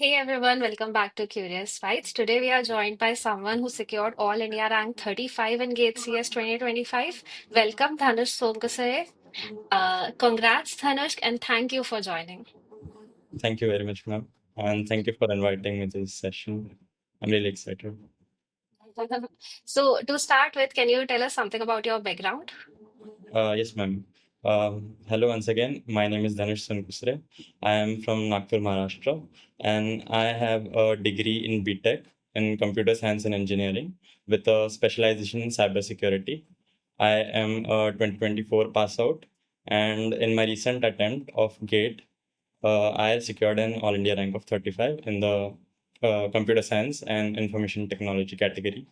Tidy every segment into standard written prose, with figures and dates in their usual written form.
Hey everyone, welcome back to Curious Fights. Today we are joined by someone who secured All India rank 35 in GATE CS 2025. Welcome, Dhanushk Sonkusare. Congrats, Dhanushk, and thank you for joining. Thank you very much, ma'am. And thank you for inviting me to this session. I'm really excited. So, to start with, can you tell us something about your background? Yes, ma'am. Hello once again. My name is Dhanushk Sonkusare. I am from Nagpur, Maharashtra, and I have a degree in BTech in Computer Science and Engineering with a specialization in cybersecurity. I am a 2024 pass out, and in my recent attempt of GATE, I secured an All India rank of 35 in the Computer Science and Information Technology category.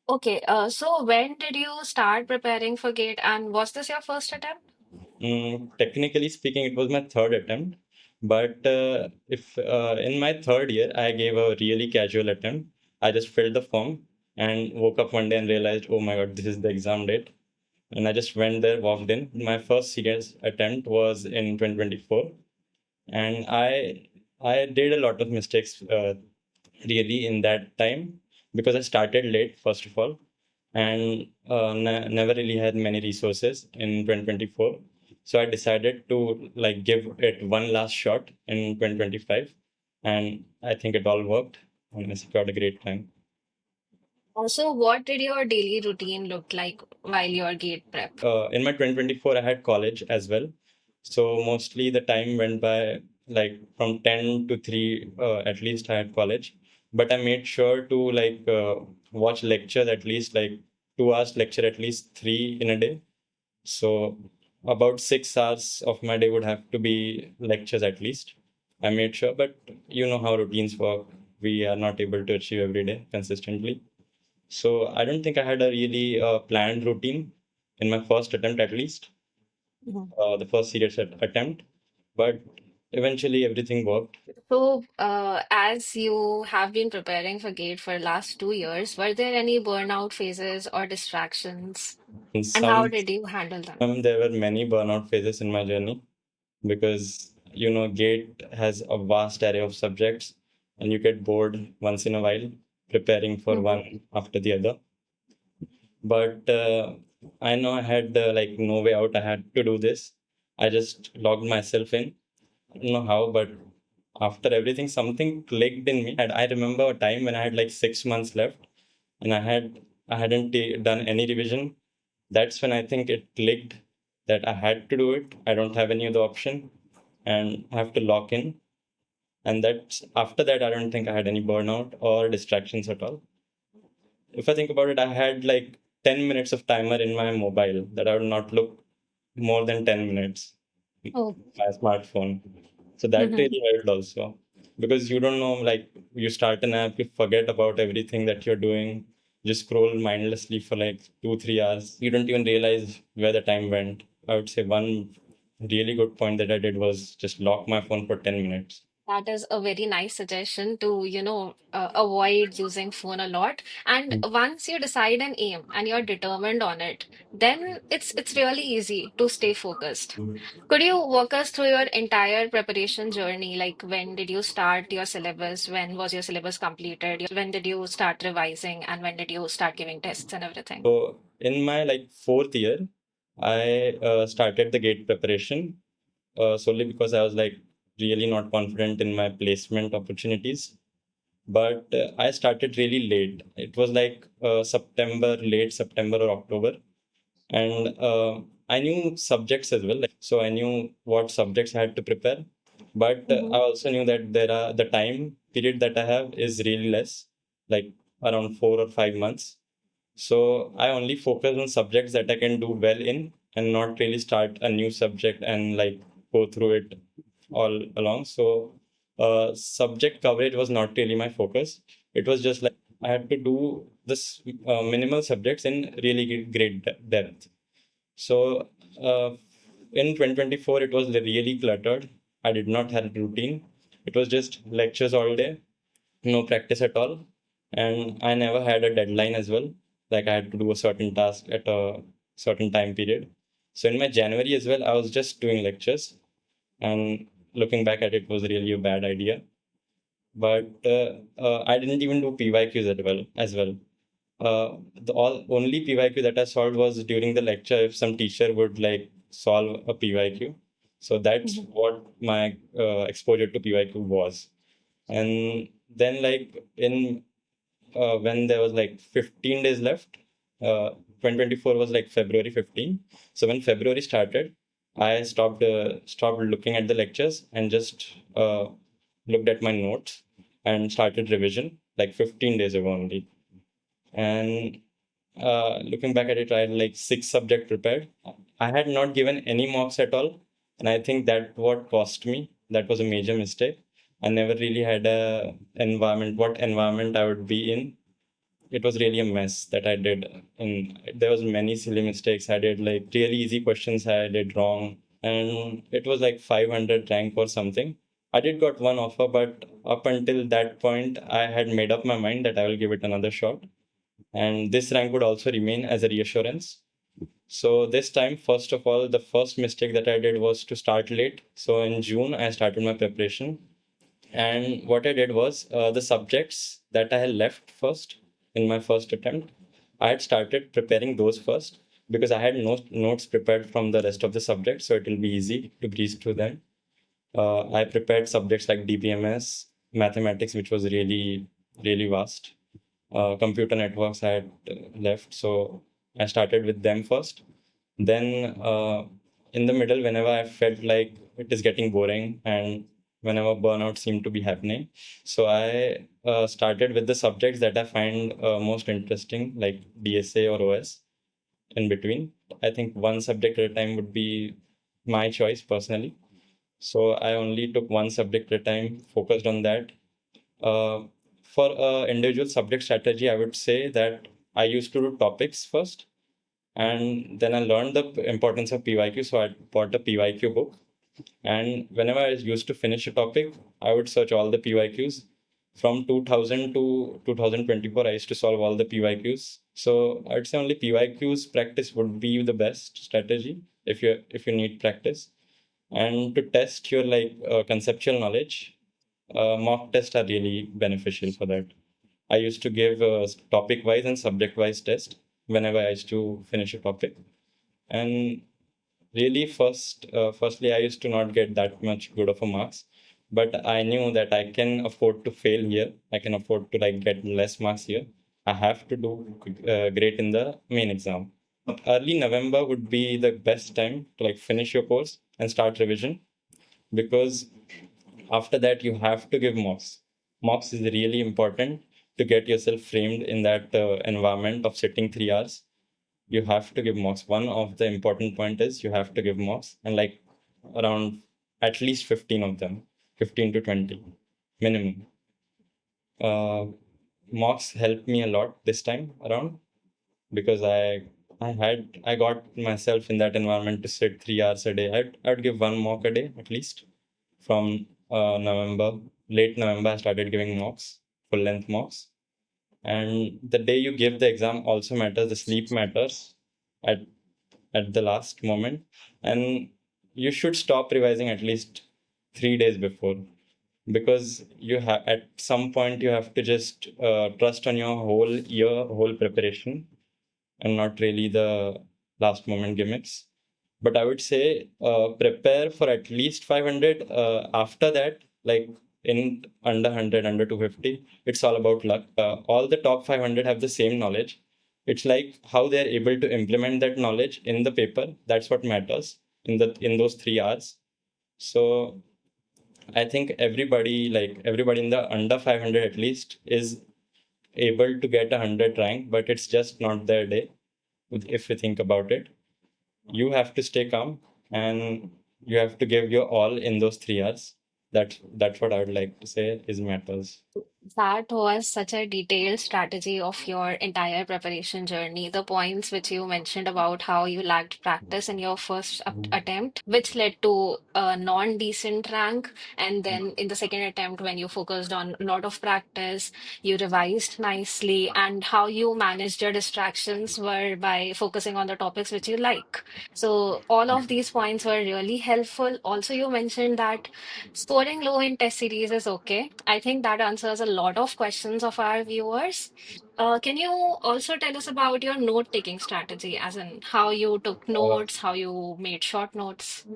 Okay, so when did you start preparing for GATE and was this your first attempt? Technically speaking, it was my third attempt, but if in my third year I gave a really casual attempt. I just filled the form and woke up one day and realized, oh my God, this is the exam date. And I just went there, walked in. My first serious attempt was in 2024, and I did a lot of mistakes really in that time because I started late, first of all, and never really had many resources in 2024. So I decided to like give it one last shot in 2025, and I think it all worked, and I secured a great time. Also, what did your daily routine look like while your GATE prep? In my 2024, I had college as well, so mostly the time went by like from 10 to 3 at least I had college, but I made sure to like watch lectures at least like 2 hours lecture at least three in a day. So about 6 hours of my day would have to be lectures at least. I made sure, but you know how routines work. We are not able to achieve every day consistently. So I don't think I had a really planned routine in my first attempt, at least the first serious attempt. But eventually everything worked. So, as you have been preparing for GATE for last 2 years, were there any burnout phases or distractions? In And how some, did you handle them? there were many burnout phases in my journey because you know GATE has a vast array of subjects, and you get bored once in a while preparing for Mhm. one after the other. But I know I had like no way out. I had to do this. I just logged myself in. I don't know how, but after everything, something clicked in me. And I remember a time when I had like 6 months left, and I hadn't done any revision. That's when I think it clicked that I had to do it. I don't have any other option, and I have to lock in. And that's after that, I don't think I had any burnout or distractions at all. If I think about it, I had like 10 minutes of timer in my mobile that I would not look more than 10 minutes Oh. my smartphone. So that Mhm. really helped also because you don't know, like you start an app, you forget about everything that you're doing, just scroll mindlessly for like 2, 3 hours. You don't even realize where the time went. I would say one really good point that I did was just lock my phone for 10 minutes. That is a very nice suggestion to, avoid using phone a lot. And once you decide an aim and you're determined on it, then it's really easy to stay focused. Could you walk us through your entire preparation journey? Like when did you start your syllabus? When was your syllabus completed? When did you start revising? And when did you start giving tests and everything? So in my like fourth year, I started the gate preparation solely because I was like really not confident in my placement opportunities. But I started really late. It was like September, late September or October, and I knew subjects as well. So I knew what subjects I had to prepare, but I Mm-hmm. also knew that there are the time period that I have is really less, like around 4 or 5 months. So I only focus on subjects that I can do well in and not really start a new subject and like go through it all along. So subject coverage was not really my focus. It was just like I had to do this minimal subjects in really great depth. So in 2024, it was really cluttered. I did not have a routine. It was just lectures all day, no practice at all, and I never had a deadline as well. Like I had to do a certain task at a certain time period. So in my January as well, I was just doing lectures, and looking back at it was really a bad idea. but I didn't even do PYQs as well. The only PYQ that I solved was during the lecture if some teacher would like solve a PYQ. So that's Mhm. what my exposure to PYQ was. And then like in when there was like 15 days left, 2024 was like February 15. So when February started, I stopped looking at the lectures and just looked at my notes and started revision like 15 days ago only. And looking back at it, I had like six subject prepared. I had not given any mocks at all, and I think that what cost me. That was a major mistake. I never really had what environment I would be in. It was really a mess that I did, and there was many silly mistakes I did. Like really easy questions I did wrong, and it was like 500 rank or something. I did got one offer, but up until that point, I had made up my mind that I will give it another shot and this rank would also remain as a reassurance. So this time, first of all, the first mistake that I did was to start late. So in June, I started my preparation, and what I did was the subjects that I had left first in my first attempt, I had started preparing those first because I had no notes prepared from the rest of the subjects, so it will be easy to breeze through them. I prepared subjects like DBMS, mathematics, which was really vast, computer networks I had left. So I started with them first. Then in the middle, whenever I felt like it is getting boring and whenever burnout seemed to be happening, so I started with the subjects that I find most interesting, like DSA or OS in between. I think one subject at a time would be my choice personally. So I only took one subject at a time, focused on that. uh, for individual subject strategy, I would say that I used to do topics first, and then I learned the importance of PYQ. So I bought a PYQ book, and whenever I used to finish a topic, I would search all the PYQs. From 2000 to 2024, I used to solve all the PYQs. So I'd say only PYQs practice would be the best strategy if you need practice. And to test your like conceptual knowledge, mock tests are really beneficial for that. I used to give topic wise and subject wise test whenever I used to finish a topic. And really, firstly, I used to not get that much good of a marks, but I knew that I can afford to fail here. I can afford to like get less marks here. I have to do great in the main exam. Early November would be the best time to like finish your course and start revision because after that you have to give mocks is really important to get yourself framed in that environment of sitting 3 hours. You have to give mocks. One of the important point is you have to give mocks, and like around at least 15 of them, 15 to 20 minimum. uh, Mocks helped me a lot this time around because I got myself in that environment to sit 3 hours a day. I'd give one mock a day at least. From November, late November, I started giving mocks, full length mocks. And the day you give the exam also matters. The sleep matters at at the last moment, and you should stop revising at least 3 days before because you have at some point you have to just trust on your whole year, whole preparation, and not really the last moment gimmicks. But I would say prepare for at least 500. After that, like in under 100, under 250, it's all about luck. All the top 500 have the same knowledge. It's like how they're able to implement that knowledge in the paper. That's what matters in those 3 hours. So I think everybody in the under 500 at least is able to get 100 rank, but it's just not their day if you think about it. You have to stay calm and you have to give your all in those 3 hours. That's what I would like to say is matters. That was such a detailed strategy of your entire preparation journey. The points which you mentioned about how you lacked practice in your first attempt, which led to a non-decent rank. And then in the second attempt, when you focused on a lot of practice, you revised nicely, and how you managed your distractions were by focusing on the topics which you like. So all of these points were really helpful. Also, you mentioned that scoring low in test series is okay. I think that answers a lot of questions of our viewers. Can you also tell us about your note-taking strategy, as in how you took Uh, notes, how you made short notes?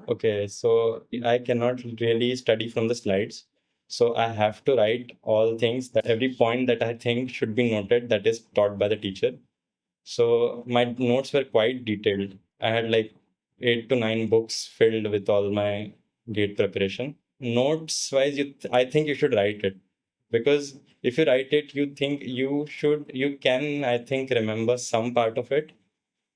okay, so I cannot really study from the slides. So I have to write all things that every point that I think should be noted that is taught by the teacher. So my notes were quite detailed. I had like 8 to 9 books filled with all my gate preparation. Notes wise, I think you should write it because if you write it, you think you can, I think, remember some part of it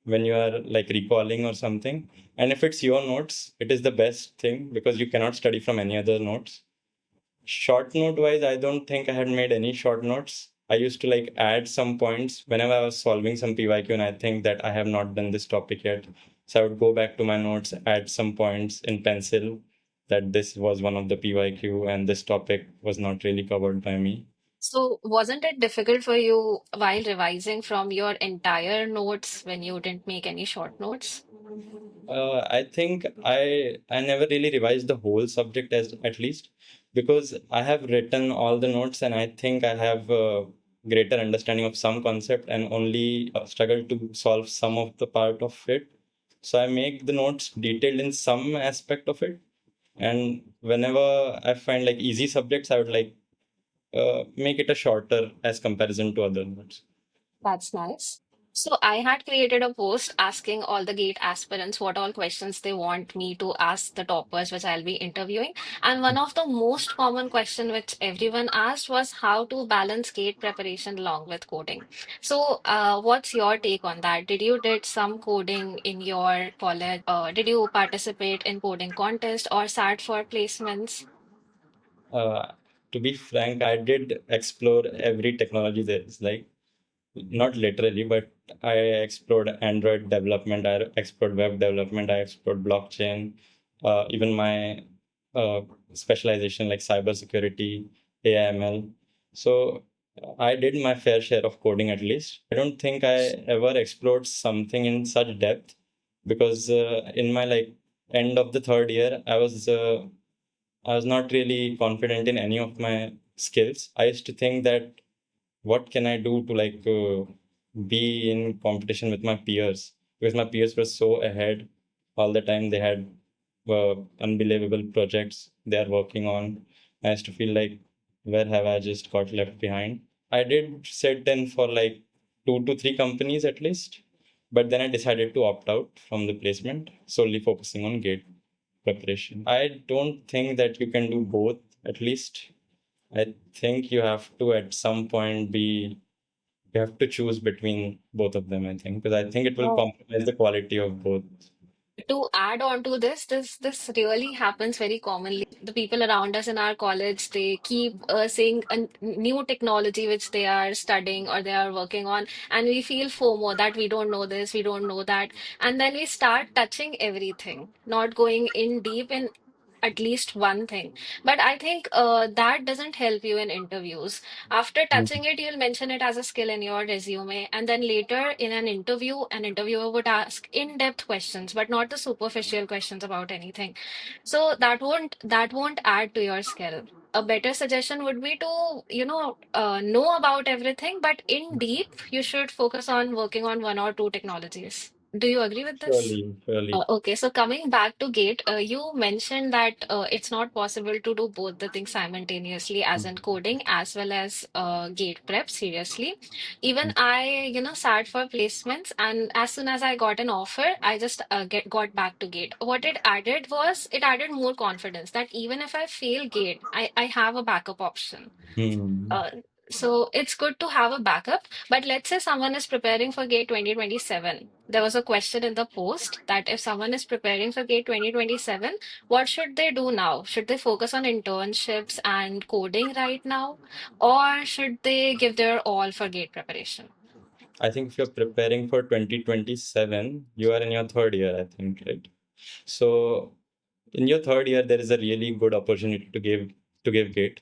when you are like recalling or something. And if it's your notes, it is the best thing because you cannot study from any other notes. Short note wise, I don't think I had made any short notes. I used to like add some points whenever I was solving some PYQ, and I think that I have not done this topic yet. So I would go back to my notes, add some points in pencil that this was one of the PYQ and this topic was not really covered by me. So, wasn't it difficult for you while revising from your entire notes when you didn't make any short notes? I think I never really revised the whole subject as at least because I have written all the notes and I think I have a greater understanding of some concept and only struggle to solve some of the part of it. So I make the notes detailed in some aspect of it, and whenever I find like easy subjects, I would like make it a shorter as comparison to other notes. That's nice. So I had created a post asking all the GATE aspirants what all questions they want me to ask the toppers, which I'll be interviewing. And one of the most common question which everyone asked was how to balance GATE preparation along with coding. So what's your take on that? Did you did some coding in your college? Did you participate in coding contest or sat for placements? Uh, to be frank, I did explore every technology there is like not literally, but I explored Android development, I explored web development, I explored blockchain, even my uh, specialization like cybersecurity, AI/ML. So I did my fair share of coding at least. I don't think I ever explored something in such depth because in my like end of the third year, I was not really confident in any of my skills. I used to think that what can I do to like be in competition with my peers? Because my peers were so ahead all the time. They had unbelievable projects they are working on. I used to feel like, where have I just got left behind? I did sit in for like 2 to 3 companies at least, but then I decided to opt out from the placement, solely focusing on gate preparation. I don't think that you can do both, at least. I think you have to at some point be you have to choose between both of them, I think, because I think it will compromise the quality of both. To add on to this really happens very commonly. The people around us in our college, they keep saying a new technology which they are studying or they are working on, and we feel FOMO that we don't know this, we don't know that, and then we start touching everything, not going in deep in at least one thing. But I think that doesn't help you in interviews. After touching it, you'll mention it as a skill in your resume, and then later in an interview, an interviewer would ask in-depth questions, but not the superficial questions about anything. So that won't add to your skill. A better suggestion would be to, know about everything, but in deep, you should focus on working on one or two technologies. Do you agree with this? Surely, surely. Okay, so coming back to Gate, you mentioned that it's not possible to do both the things simultaneously, as in coding as well as Gate prep. Seriously, even I, sat for placements, and as soon as I got an offer, I just got back to Gate. What it added was it added more confidence that even if I fail Gate, I have a backup option. Hmm. So it's good to have a backup. But let's say someone is preparing for GATE 2027. There was a question in the post that if someone is preparing for GATE 2027, what should they do now? Should they focus on internships and coding right now? Or should they give their all for GATE preparation? I think if you're preparing for 2027, you are in your third year, I think, right? So in your third year, there is a really good opportunity to give gate,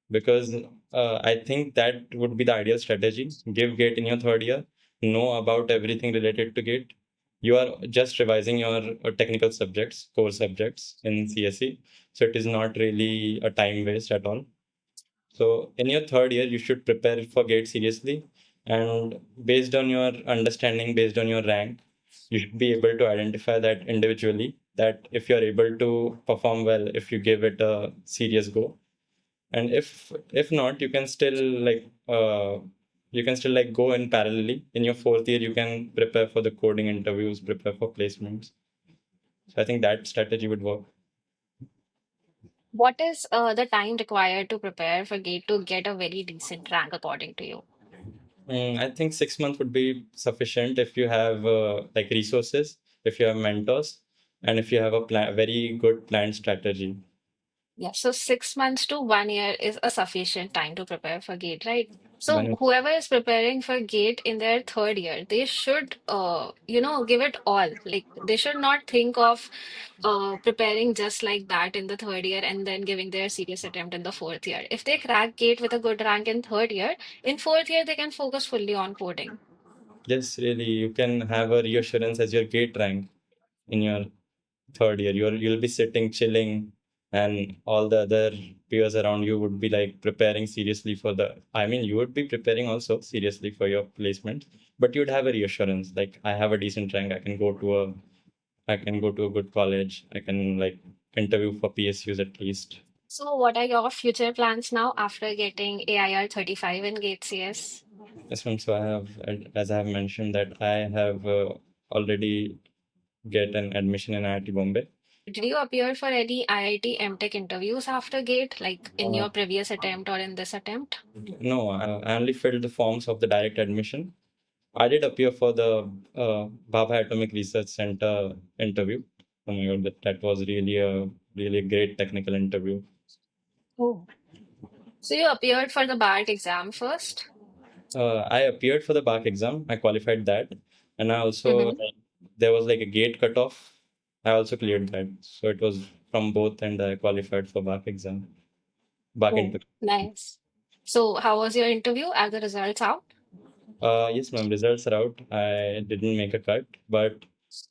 because I think that would be the ideal strategy. Give gate in your third year, know about everything related to gate. You are just revising your technical subjects, core subjects in CSE, so it is not really a time waste at all. So in your third year, you should prepare for GATE seriously, and based on your understanding, based on your rank, you should be able to identify that individually. That if you are able to perform well, if you give it a serious go, and if not, you can still like go in parallelly. In your fourth year, you can prepare for the coding interviews, prepare for placements. So I think that strategy would work. What is the time required to prepare for GATE to get a very decent rank according to you? I think 6 months would be sufficient if you have like resources, if you have mentors, and if you have a very good planned strategy. Yeah, so 6 months to 1 year is a sufficient time to prepare for GATE, right? So When whoever is preparing for GATE in their third year, they should, give it all. Like they should not think of preparing just like that in the third year and then giving their serious attempt in the fourth year. If they crack GATE with a good rank in third year, in fourth year they can focus fully on coding. yes, really, you can have a reassurance as your gate rank in your third year. You'll be sitting chilling, and all the other peers around you would be like preparing seriously for the. I mean, you would be preparing also seriously for your placement, but you'd have a reassurance like I have a decent rank. I can go to a good college. I can like interview for PSUs at least. So what are your future plans now after getting AIR 35 in GATE CS? Yes, ma'am. So I have, as I have mentioned, that I have already get an admission in IIT Bombay. Did you appear for any IIT MTech interviews after GATE, like in Uh, your previous attempt or in this attempt? no, I only filled the forms of the direct admission. I did appear for the Bhabha Atomic Research Center interview. Oh my God, that was really a great technical interview. Oh. So you appeared for the BART exam first? I appeared for the BARC exam. I qualified that, and I also Mm-hmm. like, there was like a gate cutoff. I also cleared that, so it was from both, and I qualified for BARC exam. BARC Oh, interview. nice. So how was your interview? Are the results out? Yes, ma'am. Results are out. I didn't make a cut, but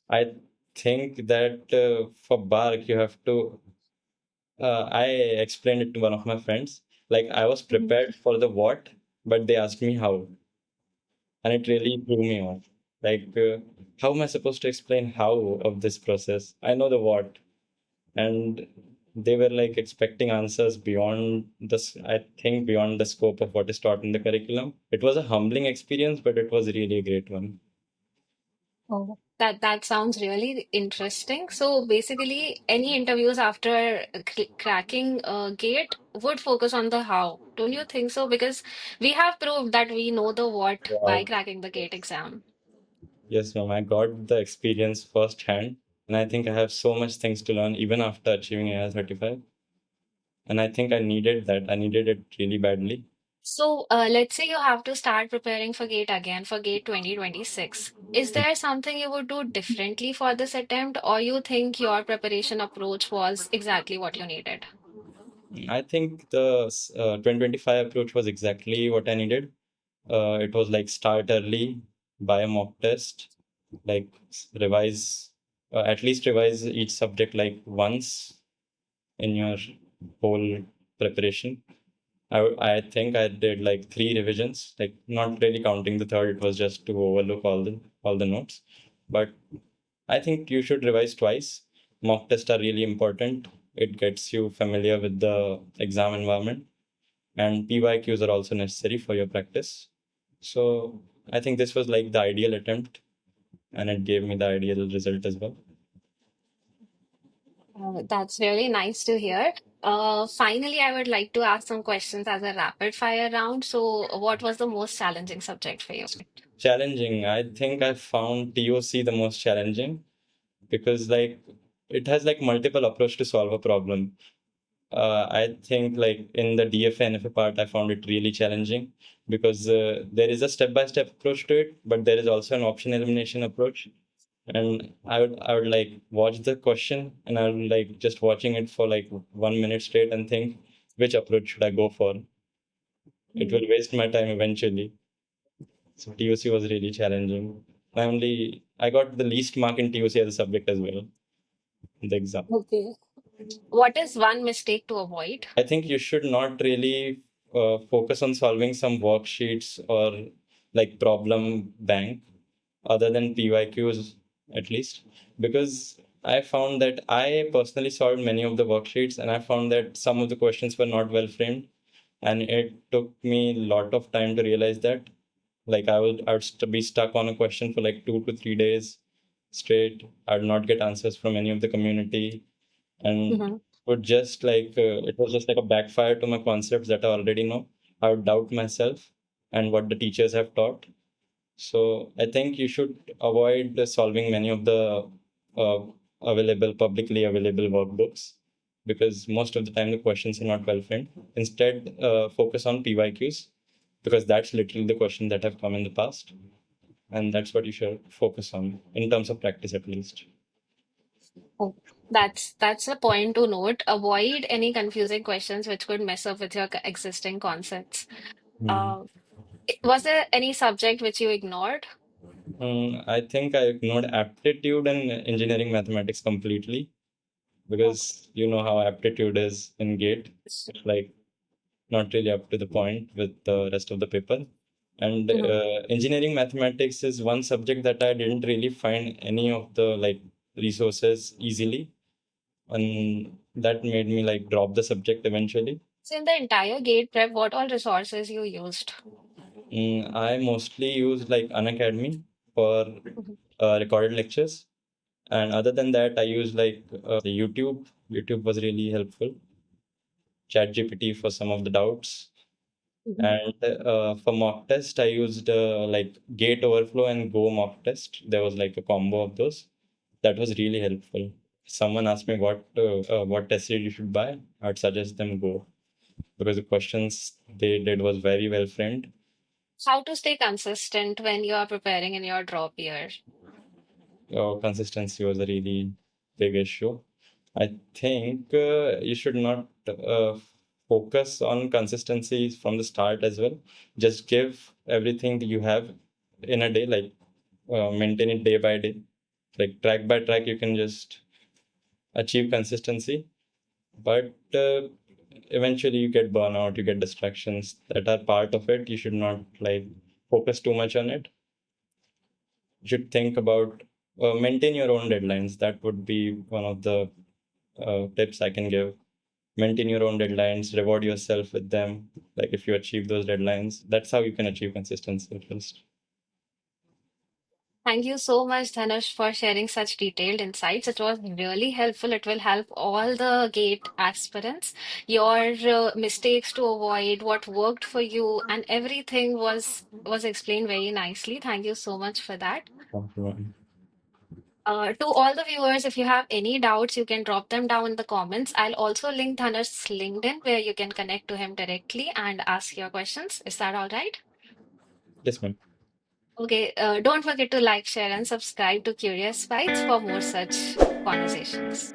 I think that for BARC you have to. I explained it to one of my friends. Like I was Mhm. prepared for the what, but they asked me how, and it really threw me off. Like, how am I supposed to explain how of this process? I know the what, and they were like expecting answers beyond this. I think beyond the scope of what is taught in the curriculum. It was a humbling experience, but it was really a great one. Oh, that sounds really interesting. So basically, any interviews after cracking GATE would focus on the how. Don't you think so? Because we have proved that we know the what by Wow. cracking the GATE exam. Yes, ma'am. I got the experience firsthand, and I think I have so much things to learn even after achieving AI 35. And I think I needed that. I needed it really badly. So, let's say you have to start preparing for GATE again for GATE 2026. Is there something you would do differently for this attempt, or you think your preparation approach was exactly what you needed? I think the 2025 approach was exactly what I needed. It was like start early, buy a mock test, like revise, at least revise each subject like once in your whole preparation. I think I did like three revisions, like not really counting the third. It was just to overlook all the notes. But I think you should revise twice. Mock tests are really important. It gets you familiar with the exam environment, and PYQs are also necessary for your practice. So I think this was like the ideal attempt, and it gave me the ideal result as well. That's really nice to hear. Finally, I would like to ask some questions as a rapid fire round. So, what was the most challenging subject for you? Challenging. I think I found TOC the most challenging because like it has like multiple approach to solve a problem. I think like in the DFA NFA part, I found it really challenging because there is a step-by-step approach to it, but there is also an option elimination approach. And I would like watch the question and I would like just watching it for like 1 minute straight and think which approach should I go for. It will waste my time eventually. So TOC was really challenging. I got the least mark in TOC as a subject as well in the exam. Okay. What is one mistake to avoid? I think you should not really focus on solving some worksheets or like problem bank other than PYQs at least, because I found that I personally solved many of the worksheets and I found that some of the questions were not well framed, and it took me a lot of time to realize that. Like I would be stuck on a question for like 2 to 3 days straight. I would not get answers from any of the community, and Mhm. would just like it was just like a backfire to my concepts that I already know. I would doubt myself and what the teachers have taught. So I think you should avoid solving many of the uh, publicly available workbooks, because most of the time the questions are not well framed. Instead, focus on PYQs, because that's literally the question that have come in the past, and that's what you should focus on in terms of practice at least. Oh, that's a point to note. Avoid any confusing questions which could mess up with your existing concepts. Hmm. Uh, was there any subject which you ignored? I think I ignored aptitude and engineering mathematics completely, Oh. because you know how aptitude is in GATE. It's like not really up to the point with the rest of the paper. And Mhm. engineering mathematics is one subject that I didn't really find any of the like resources easily, and that made me like drop the subject eventually. So in the entire gate prep, what all resources you used? I mostly use like Unacademy for Mhm. recorded lectures, and other than that, I use like the YouTube. YouTube was really helpful. ChatGPT for some of the doubts. Mhm. And for mock test, I used like Gate Overflow and Go mock test. There was like a combo of those. That was really helpful. Someone asked me what test series you should buy. I'd suggest them Go, because the questions they did was very well framed. How to stay consistent when you are preparing in your drop year? Consistency was a really big issue. I think you should not focus on consistency from the start as well. Just give everything that you have in a day, like maintain it day by day. Like track by track, you can just achieve consistency. But eventually, you get burnout, you get distractions that are part of it. You should not like focus too much on it. You should think about maintain your own deadlines. That would be one of the tips I can give. Maintain your own deadlines, reward yourself with them. Like if you achieve those deadlines, that's how you can achieve consistency at least. Thank you so much, Dhanush, for sharing such detailed insights. It was really helpful. It will help all the GATE aspirants. Your mistakes to avoid, what worked for you, and everything was explained very nicely. Thank you so much for that. To all the viewers, if you have any doubts, you can drop them down in the comments. I'll also link Dhanush's LinkedIn where you can connect to him directly and ask your questions. Is that all right? Yes, ma'am. Okay, don't forget to like, share, and subscribe to Curious Bytes for more such conversations.